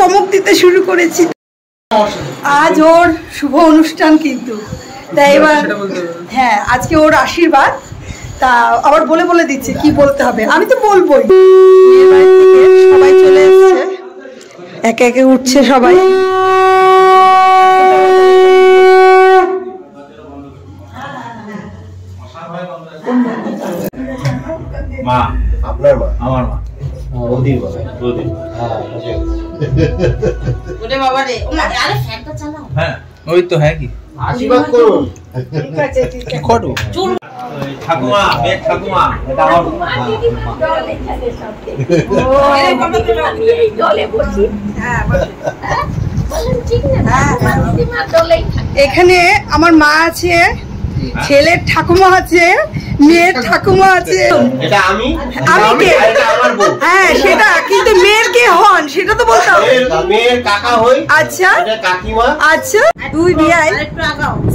চমক দিতে শুরু করেছি। আজ ওর শুভ অনুষ্ঠান কিন্তু, তাই এবার হ্যাঁ আজকে ওর আশীর্বাদ, তা আবার বলে বলে দিচ্ছে কি বলতে হবে। আমি তো বলবোই। সবাই চলে এসছে, একে একে উঠছে সবাই। মা আপনার মা আমার মা বৌদির মা বৌদি। ওরে বাবা রে, আরে ফ্যানটা চালাও। হ্যাঁ ওই তো হ্যাঁ কি আশীর্বাদ করুন। ঠিক আছে ঠিক আছে করো ঠাকুমা মেয়ে ঠাকুমা এটা আমার জলে বসি। হ্যাঁ বলেন ঠিক না, দিদিমা দলে। এখানে আমার মা আছে, ছেলের ঠাকুমা আছে, মেয়ের ঠাকুমা আছে। এটা আমি কে? এটা আমার বউ। হ্যাঁ সেটা, কিন্তু মেয়ের কে হন সেটা তো বলতে হবে। মেয়ের কাকা হই। আচ্ছা এটা কাকিমা। আচ্ছা দুই বিয়াই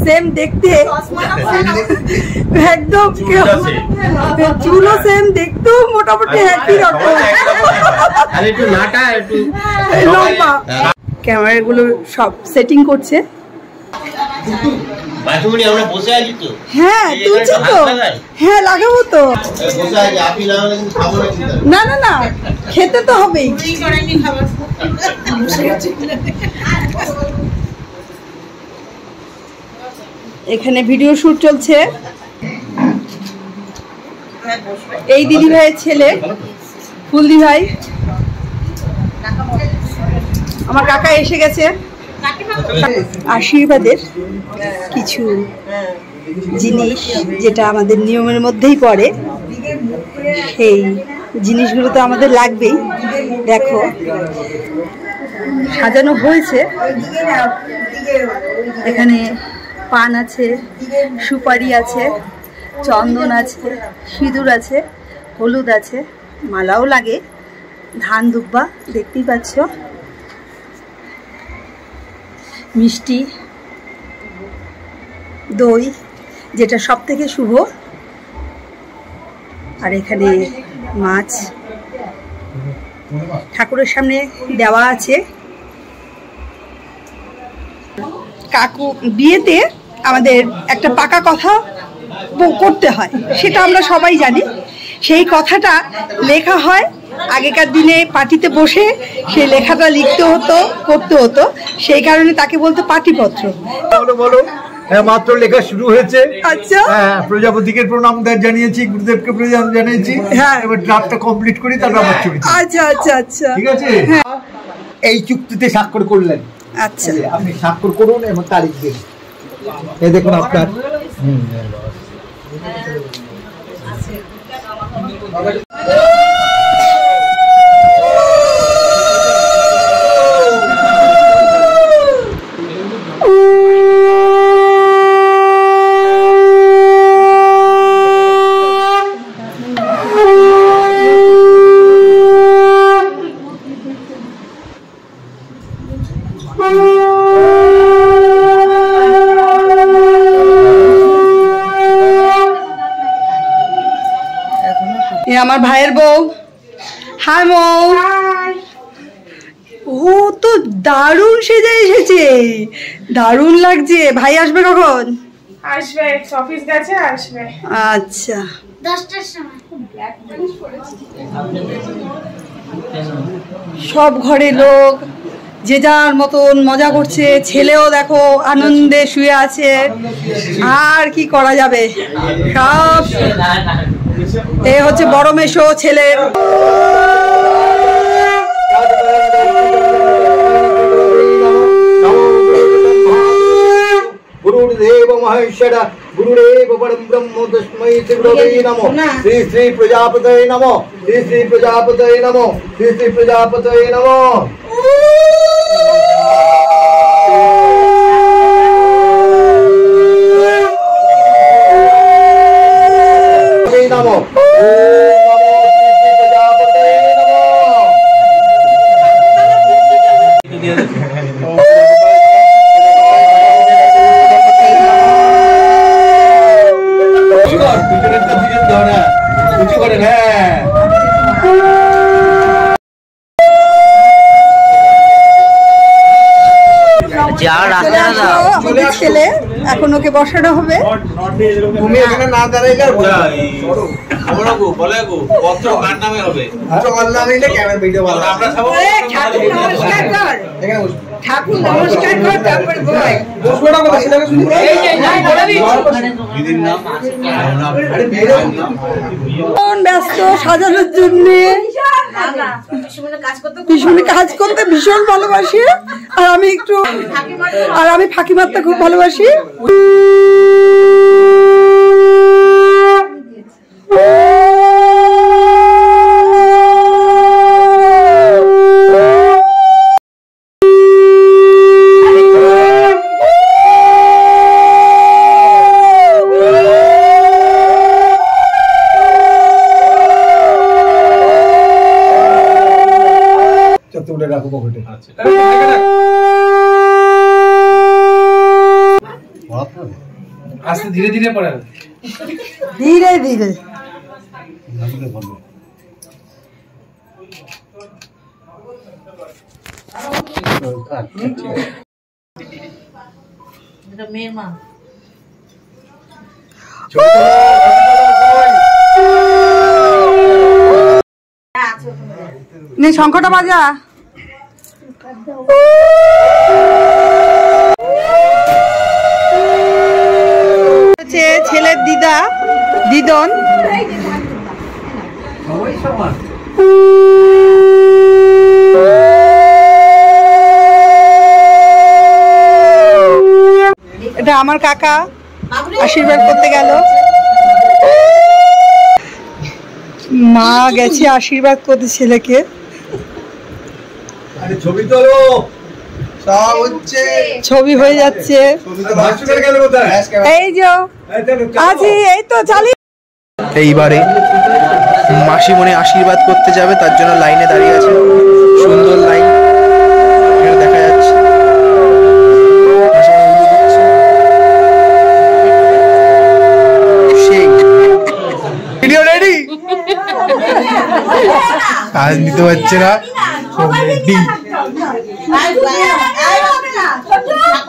সেম দেখতে, একদম চুলও সেম, দেখতেও মোটামুটি একই রকম, আর একটু নাটা একটু লম্বা। ক্যামেরাগুলো সব সেটিং করছে। বাসুমনি আমরা বসে আছি তো। হ্যাঁ তুলছি তো, হ্যাঁ লাগাবো তো। বসে আছি আপনি না হলে কিন্তু খাবো না। না না না খেতে তো হবেই। এখানে ভিডিও শুট চলছে। এই দিদি ভাইয়ের ছেলে ফুলদি ভাই, আমার কাকা এসে গেছে। আশীর্বাদের কিছু জিনিস যেটা আমাদের নিয়মের মধ্যেই পড়ে, সেই জিনিসগুলো তো আমাদের লাগবেই। দেখো সাজানো হয়েছে, এখানে পান আছে, সুপারি আছে, চন্দন আছে, সিঁদুর আছে, হলুদ আছে, মালাও লাগে, ধান দুব্বা দেখতেই পাচ্ছ, মিষ্টি, দই যেটা সব থেকে শুভ, আর এখানে মাছ ঠাকুরের সামনে দেওয়া আছে। কাকু বিয়েতে আমাদের একটা পাকা কথা করতে হয়, সেটা আমরা সবাই জানি। সেই কথাটা লেখা হয়, আগেকার দিনে পাটিতে বসে সেই লেখাটা লিখতে হতো, করতে হতো, সেই কারণে তাকে বলতো পাটিপত্র। বলো বলো। হ্যাঁ মাত্র লেখা শুরু হয়েছে। আচ্ছা হ্যাঁ প্রজাপতিকে প্রণাম জানিয়েছি, গুরুদেবকে প্রণাম জানিয়েছি। হ্যাঁ এবার ড্রাফটটা কমপ্লিট করি, তারপর আবার চলে। আচ্ছা আচ্ছা আচ্ছা ঠিক আছে। এই চুক্তিতে স্বাক্ষর করলেন। আচ্ছা আপনি স্বাক্ষর করুন এবং তারিখ দিন। এই দেখুন আপনার আমার ভাইয়ের বউ। হাই মৌ। ও তো দারুণ সেজে এসেছে, দারুণ লাগছে। ভাই আসবে কখন? আসবে, অফিস গেছে, আসবে। আচ্ছা 10টার সময়। সব ঘরে লোক যে যার মতন মজা করছে, ছেলেও দেখো আনন্দে শুয়ে আছে। আর কি করা যাবে, সব এ হচ্ছে বড় মেশো ছেলের। गुरुदेव महेश्वर गुरुदेव परम ब्रह्म तस्मै श्री गुरवे नमो। श्री श्री प्रजापतये नमो। श्री श्री प्रजापतये नमो। श्री श्री प्रजापतये नमो। नमो চলে আসো আমাদের ছেলে, এখন ওকে বসানো হবে। তুমি এখানে না দাঁড়াইলে আর ঠাকুর নমস্কার কর, তারপরে ব্যস্ত সাজানোর জন্য। পিছনে কাজ করতে ভীষণ ভালোবাসি, আর আমি ফাঁকি মারতে খুব ভালোবাসি। আস্তে ধীরে ধীরে পড়ে, ধীরে ধীরে। মেয়ের মা নে শঙ্খটা বাজা। ছেলের দিদা দিদন, এটা আমার কাকা আশীর্বাদ করতে গেল। মা গেছে আশীর্বাদ করতে ছেলেকে। ছবি তোলো, ছবি হয়ে যাচ্ছে। এই যে আছি, এই তো চালি। এইবারে মাসিমণি আশীর্বাদ করতে যাবে, তার জন্য লাইনে দাঁড়িয়ে আছে। সুন্দর লাইন দেখা যাচ্ছে। ভিডিও রেডি, কাজ নিতে পারছে না।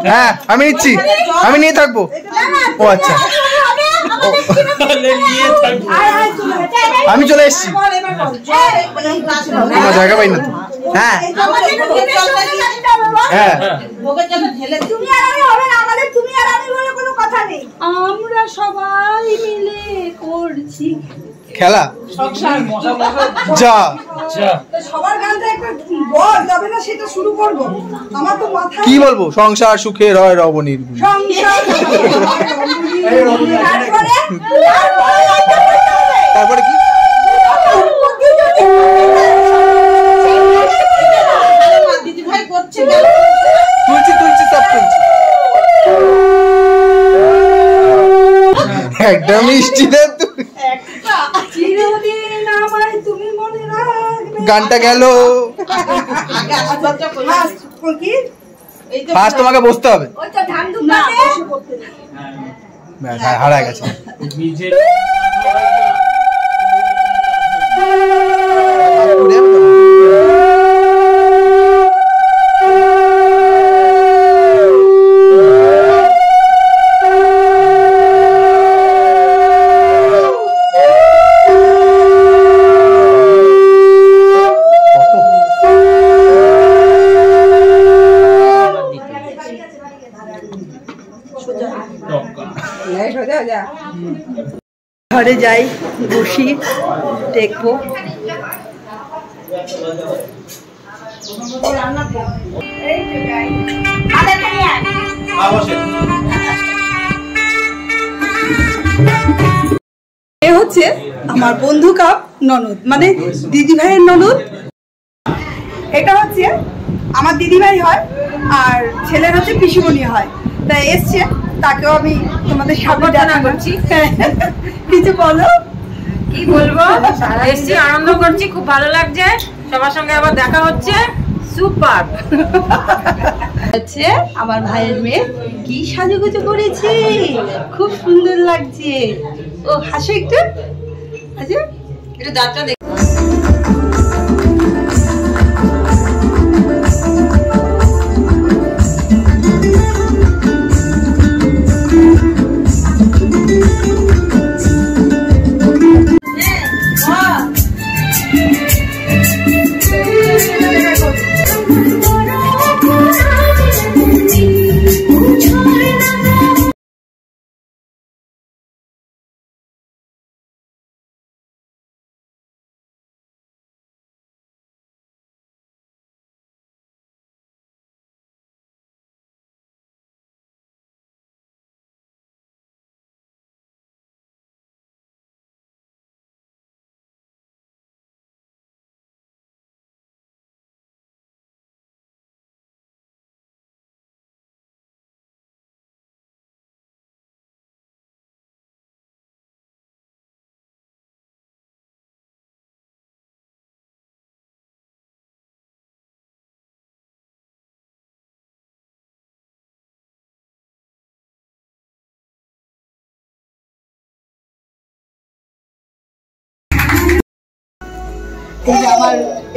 হ্যাঁ আমি নিচ্ছি, আমি নিয়ে থাকবো। ও আচ্ছা, আমি চলে এসছি, তোমার জায়গা পাই না তো। হ্যাঁ হ্যাঁ, আমরা সবাই মিলে করছি খেলা। যা সবার গানটা একটা বল যাবে না, সেটা শুরু করবো। আমার তো মাথা কি বলবো, সংসার সুখে রয় রবণীর। তারপরে কি তুলছি তুলছি সব তুলছি। একটা মিষ্টি দে, গানটা গেল। ফার্স্ট তোমাকে বসতে হবে, হারা গেছে। ঘরে যাই, বসি, দেখবো। এ হচ্ছে আমার বন্ধু কাপ ননদ, মানে দিদি ভাইয়ের ননদ। এটা হচ্ছে আমার দিদি ভাই হয়, আর ছেলের হচ্ছে পিসিমণি হয়। তাই এসছে, তাকেও আমি তোমাদের সামনে দেখা করছি। কিছু বলো। কি বলবো, এসছি, আনন্দ করছি, খুব ভালো লাগছে, সবার সঙ্গে আবার দেখা হচ্ছে। সুপার হচ্ছে আমার ভাইয়ের মেয়ে, কি সাজুগুজু করেছে, খুব সুন্দর লাগছে। ও হাসো একটু, আচ্ছা একটু দাঁতটা দেখ।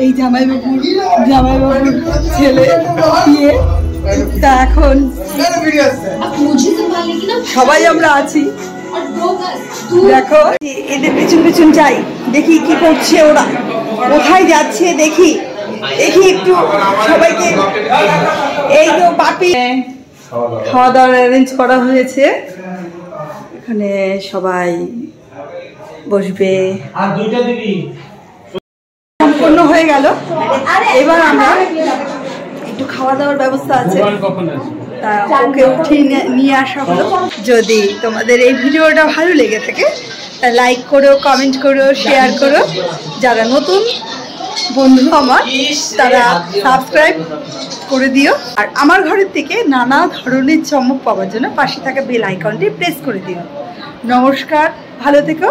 এই জামাইবাবুর ছেলে বিয়ে, তা এখন সবাই আমরা আছি। দেখো এদের পিছন পিছন যাই, দেখি কি করছে ওরা, কোথায় যাচ্ছে দেখি একটু সবাইকে। এই তো পাপি খাওয়া দাওয়ার অ্যারেঞ্জ করা হয়েছে, এখানে সবাই বসবে। সম্পূর্ণ হয়ে গেল, এবার আমরা একটু খাওয়া দাওয়ার ব্যবস্থা আছে, তা ওকে উঠিয়ে নিয়ে আসা হলো। যদি তোমাদের এই ভিডিওটা ভালো লেগে থাকে তা লাইক করো, কমেন্ট করো, শেয়ার করো। যারা নতুন বন্ধু আমার তারা সাবস্ক্রাইব করে দিও, আর আমার ঘরের থেকে নানা ধরনের চমক পাওয়ার জন্য পাশে থাকা বেল আইকনটি প্রেস করে দিও। নমস্কার, ভালো থেকো।